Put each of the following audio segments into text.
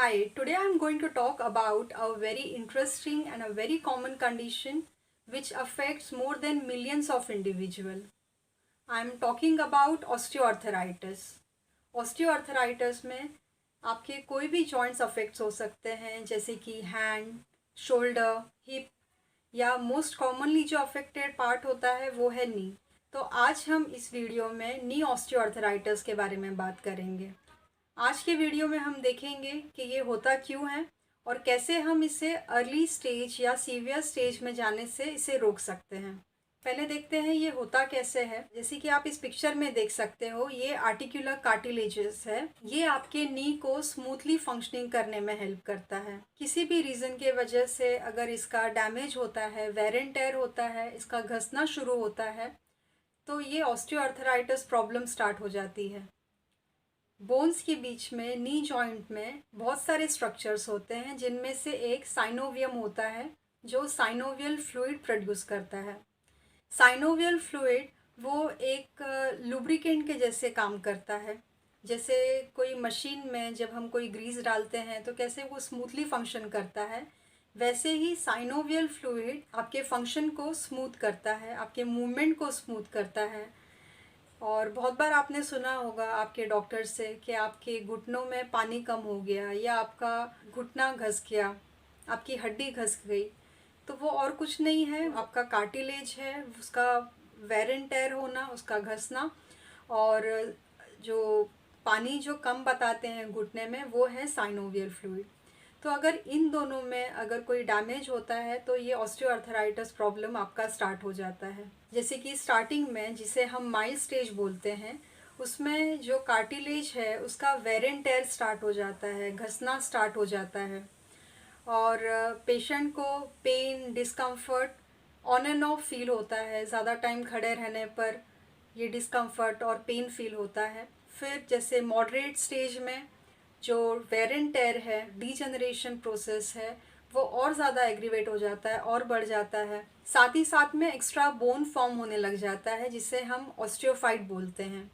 Hi, today I'm going to talk about a very interesting and a very common condition which affects more than millions of individuals. I'm talking about osteoarthritis. Osteoarthritis में आपके कोई भी joints affects हो सकते हैं जैसे कि hand, shoulder, hip या मोस्ट कॉमनली जो अफेक्टेड पार्ट होता है वो है नी। तो आज हम इस वीडियो में नी ऑस्टियोआर्थराइटिस के बारे में बात करेंगे। आज के वीडियो में हम देखेंगे कि ये होता क्यों है और कैसे हम इसे अर्ली स्टेज या सीवियर स्टेज में जाने से इसे रोक सकते हैं। पहले देखते हैं ये होता कैसे है। जैसे कि आप इस पिक्चर में देख सकते हो, ये आर्टिकुलर कार्टिलेजेस है। ये आपके नी को स्मूथली फंक्शनिंग करने में हेल्प करता है। किसी भी रीज़न के वजह से अगर इसका डैमेज होता है, वेयर एंड टेयर होता है, इसका घसना शुरू होता है, तो ये ऑस्टियोआर्थराइटिस प्रॉब्लम स्टार्ट हो जाती है। बोन्स के बीच में, नी जॉइंट में बहुत सारे स्ट्रक्चर्स होते हैं जिनमें से एक साइनोवियम होता है जो साइनोवियल फ्लूइड प्रोड्यूस करता है। साइनोवियल फ्लूइड वो एक लुब्रिकेंट के जैसे काम करता है। जैसे कोई मशीन में जब हम कोई ग्रीस डालते हैं तो कैसे वो स्मूथली फंक्शन करता है, वैसे ही साइनोवियल फ्लूइड आपके फंक्शन को स्मूथ करता है, आपके मूवमेंट को स्मूथ करता है। और बहुत बार आपने सुना होगा आपके डॉक्टर से कि आपके घुटनों में पानी कम हो गया या आपका घुटना घस गया, आपकी हड्डी घस गई। तो वो और कुछ नहीं है, आपका कार्टिलेज है, उसका वेयर एंड टेयर होना, उसका घसना। और जो पानी जो कम बताते हैं घुटने में, वो है साइनोवियल फ्लूइड। तो अगर इन दोनों में अगर कोई डैमेज होता है तो ये ऑस्टियोआर्थराइटिस प्रॉब्लम आपका स्टार्ट हो जाता है। जैसे कि स्टार्टिंग में, जिसे हम माइल्ड स्टेज बोलते हैं, उसमें जो कार्टिलेज है उसका वेयर एंड टेयर स्टार्ट हो जाता है, घसना स्टार्ट हो जाता है। और पेशेंट को pain, discomfort on and off feel होता है। ज़्यादा टाइम खड़े रहने पर ये डिस्कम्फर्ट और पेन फील होता है। फिर जैसे मॉडरेट स्टेज में जो वेयर एंड टेयर है, डीजनरेशन प्रोसेस है, वो और ज़्यादा एग्रीवेट हो जाता है और बढ़ जाता है। साथ ही साथ में एक्स्ट्रा बोन फॉर्म होने लग जाता है जिसे हम ऑस्टियोफाइट बोलते हैं,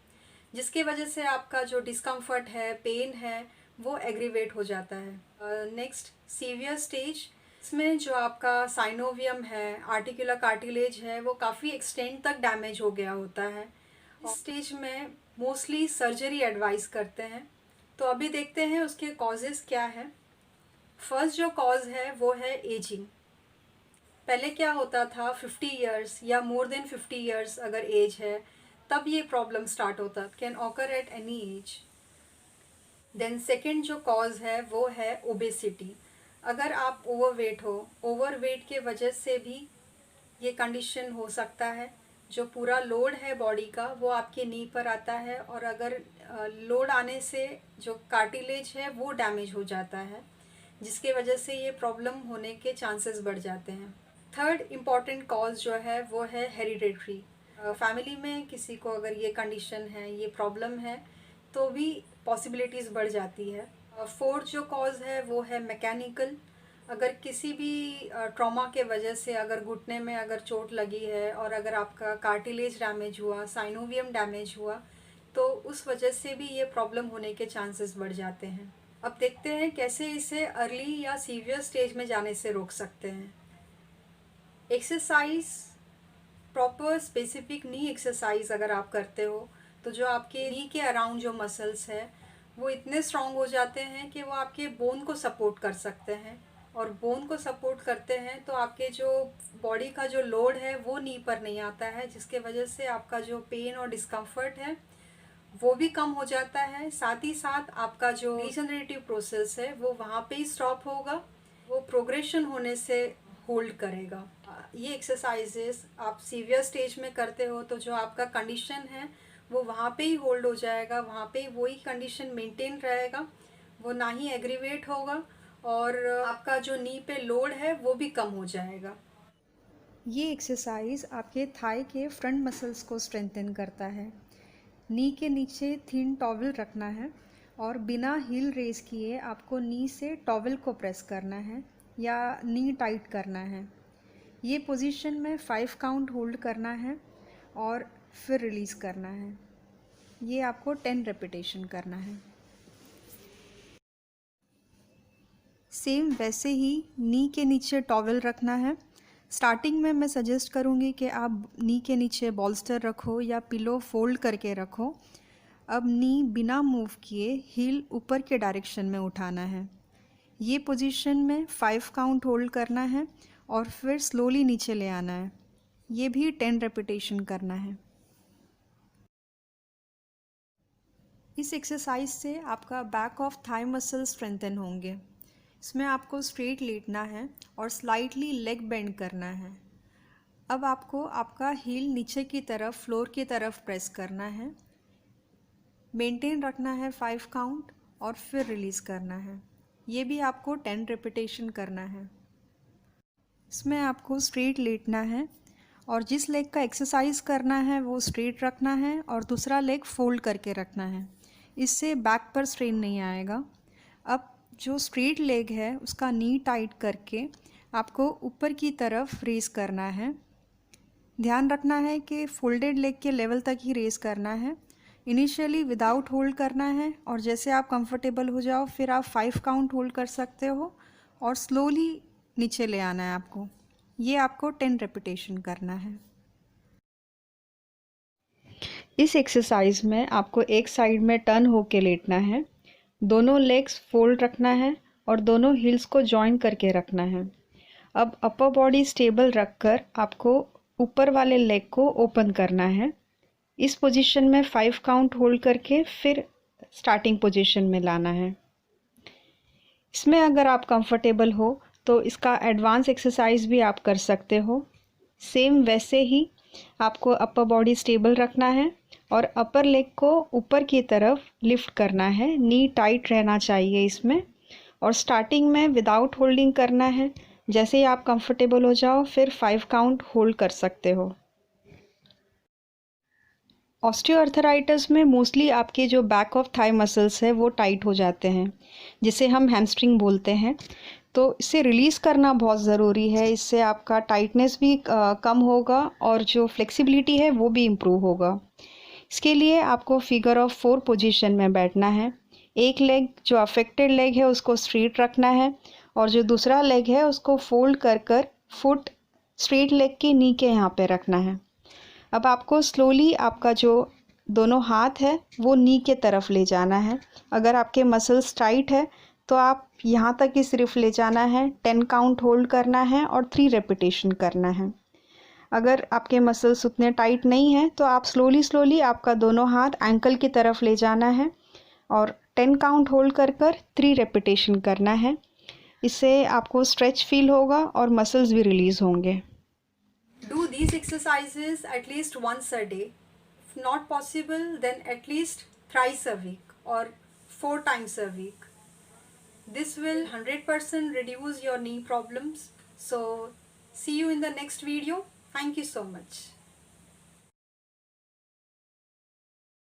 जिसकी वजह से आपका जो डिस्कम्फर्ट है, पेन है, वो एग्रीवेट हो जाता है। नेक्स्ट सीवियर स्टेज, इसमें जो आपका साइनोवियम है, आर्टिकुलर कार्टिलेज है, वो काफ़ी एक्सटेंड तक डैमेज हो गया होता है। इस स्टेज में मोस्टली सर्जरी एडवाइस करते हैं। तो अभी देखते हैं उसके कॉजेज़ क्या है। फर्स्ट जो कॉज है वो है एजिंग। पहले क्या होता था, 50 इयर्स या मोर देन 50 इयर्स अगर एज है तब ये प्रॉब्लम स्टार्ट होता, can occur at any age. Then second जो कॉज है वो है ओबेसिटी। अगर आप ओवरवेट हो, ओवरवेट के वजह से भी ये कंडीशन हो सकता है। जो पूरा लोड है बॉडी का वो आपके नी पर आता है और अगर लोड आने से जो कार्टिलेज है वो डैमेज हो जाता है, जिसके वजह से ये प्रॉब्लम होने के चांसेस बढ़ जाते हैं। थर्ड इम्पॉर्टेंट कॉज जो है वो है हेरिडेटरी। फैमिली में किसी को अगर ये कंडीशन है, ये प्रॉब्लम है, तो भी पॉसिबिलिटीज़ बढ़ जाती है। फोर्थ जो कॉज है वो है मैकेनिकल। अगर किसी भी ट्रॉमा के वजह से अगर घुटने में अगर चोट लगी है और अगर आपका कार्टिलेज डैमेज हुआ, साइनोवियम डैमेज हुआ, तो उस वजह से भी ये प्रॉब्लम होने के चांसेस बढ़ जाते हैं। अब देखते हैं कैसे इसे अर्ली या सीवियर स्टेज में जाने से रोक सकते हैं। एक्सरसाइज, प्रॉपर स्पेसिफिक नी एक्सरसाइज अगर आप करते हो तो जो आपके नी के अराउंड जो मसल्स है वो इतने स्ट्रांग हो जाते हैं कि वो आपके बोन को सपोर्ट कर सकते हैं। और बोन को सपोर्ट करते हैं तो आपके जो बॉडी का जो लोड है वो नी पर नहीं आता है, जिसके वजह से आपका जो पेन और डिस्कम्फर्ट है वो भी कम हो जाता है। साथ ही साथ आपका जो रीजनरेटिव प्रोसेस है वो वहाँ पे ही स्टॉप होगा, वो प्रोग्रेशन होने से होल्ड करेगा। ये एक्सरसाइजेस आप सीवियर स्टेज में करते हो तो जो आपका कंडीशन है वो वहाँ पे ही होल्ड हो जाएगा, वहाँ पे ही वही कंडीशन मेंटेन रहेगा, वो ना ही एग्रीवेट होगा और आपका जो नी पे लोड है वो भी कम हो जाएगा। ये एक्सरसाइज आपके थाई के फ्रंट मसल्स को स्ट्रेंथन करता है। नी के नीचे थिन टॉवल रखना है और बिना हील रेज किए आपको नी से टॉवल को प्रेस करना है या नी टाइट करना है। ये पोजीशन में 5 काउंट होल्ड करना है और फिर रिलीज़ करना है। ये आपको 10 रेपिटेशन करना है। सेम वैसे ही नी के नीचे टॉवेल रखना है। स्टार्टिंग में मैं सजेस्ट करूँगी कि आप नी के नीचे बॉल्स्टर रखो या पिलो फोल्ड करके रखो। अब नी बिना मूव किए हील ऊपर के डायरेक्शन में उठाना है। ये पोजीशन में 5 काउंट होल्ड करना है और फिर स्लोली नीचे ले आना है। ये भी 10 रेपिटेशन करना है। इस एक्सरसाइज से आपका back of thigh muscle strengthen होंगे। इसमें आपको स्ट्रेट लेटना है और स्लाइटली लेग बेंड करना है। अब आपको आपका हील नीचे की तरफ फ्लोर की तरफ प्रेस करना है। मेंटेन रखना है 5 काउंट और फिर रिलीज़ करना है। ये भी आपको 10 रेपिटेशन करना है। इसमें आपको स्ट्रेट लेटना है और जिस लेग का एक्सरसाइज करना है वो स्ट्रेट रखना है और दूसरा लेग फोल्ड करके रखना है। इससे बैक पर स्ट्रेन नहीं आएगा। अब जो स्ट्रेट लेग है उसका नी टाइट करके आपको ऊपर की तरफ रेस करना है। ध्यान रखना है कि फोल्डेड लेग के लेवल तक ही रेस करना है। इनिशियली विदाउट होल्ड करना है और जैसे आप कंफर्टेबल हो जाओ फिर आप 5 काउंट होल्ड कर सकते हो और स्लोली नीचे ले आना है आपको। ये आपको 10 रेपिटेशन करना है। इस एक्सरसाइज में आपको एक साइड में टर्न होके लेटना है, दोनों लेग्स फोल्ड रखना है और दोनों हील्स को जॉइन करके रखना है। अब अपर बॉडी स्टेबल रखकर आपको ऊपर वाले लेग को ओपन करना है। इस पोजीशन में 5 काउंट होल्ड करके फिर स्टार्टिंग पोजीशन में लाना है। इसमें अगर आप कंफर्टेबल हो तो इसका एडवांस एक्सरसाइज भी आप कर सकते हो। सेम वैसे ही आपको अपर बॉडी स्टेबल रखना है और अपर लेग को ऊपर की तरफ लिफ्ट करना है। नी टाइट रहना चाहिए इसमें और स्टार्टिंग में विदाउट होल्डिंग करना है। जैसे ही आप कंफर्टेबल हो जाओ फिर 5 काउंट होल्ड कर सकते हो। ऑस्टियोआर्थराइटिस में मोस्टली आपके जो बैक ऑफ थाई मसल्स है वो टाइट हो जाते हैं, जिसे हम हैमस्ट्रिंग बोलते हैं। तो इसे रिलीज़ करना बहुत ज़रूरी है। इससे आपका टाइटनेस भी कम होगा और जो फ्लेक्सिबिलिटी है वो भी इम्प्रूव होगा। इसके लिए आपको फिगर ऑफ 4 पोजीशन में बैठना है। एक लेग जो अफेक्टेड लेग है उसको स्ट्रेट रखना है और जो दूसरा लेग है उसको फोल्ड कर फुट स्ट्रेट लेग के नी के यहाँ पे रखना है। अब आपको स्लोली आपका जो दोनों हाथ है वो नी के तरफ ले जाना है। अगर आपके मसल्स टाइट है तो आप यहाँ तक ही सिर्फ ले जाना है, 10 काउंट होल्ड करना है और 3 रेपिटेशन करना है। अगर आपके मसल्स उतने टाइट नहीं हैं तो आप स्लोली आपका दोनों हाथ एंकल की तरफ ले जाना है और 10 काउंट होल्ड कर 3 रेपिटेशन करना है। इससे आपको स्ट्रेच फील होगा और मसल्स भी रिलीज़ होंगे। Do these exercises at least once a day. If not possible, then at least thrice a week or 4 times a week. This will 100% reduce your knee problems. So, see you in the next video. Thank you so much.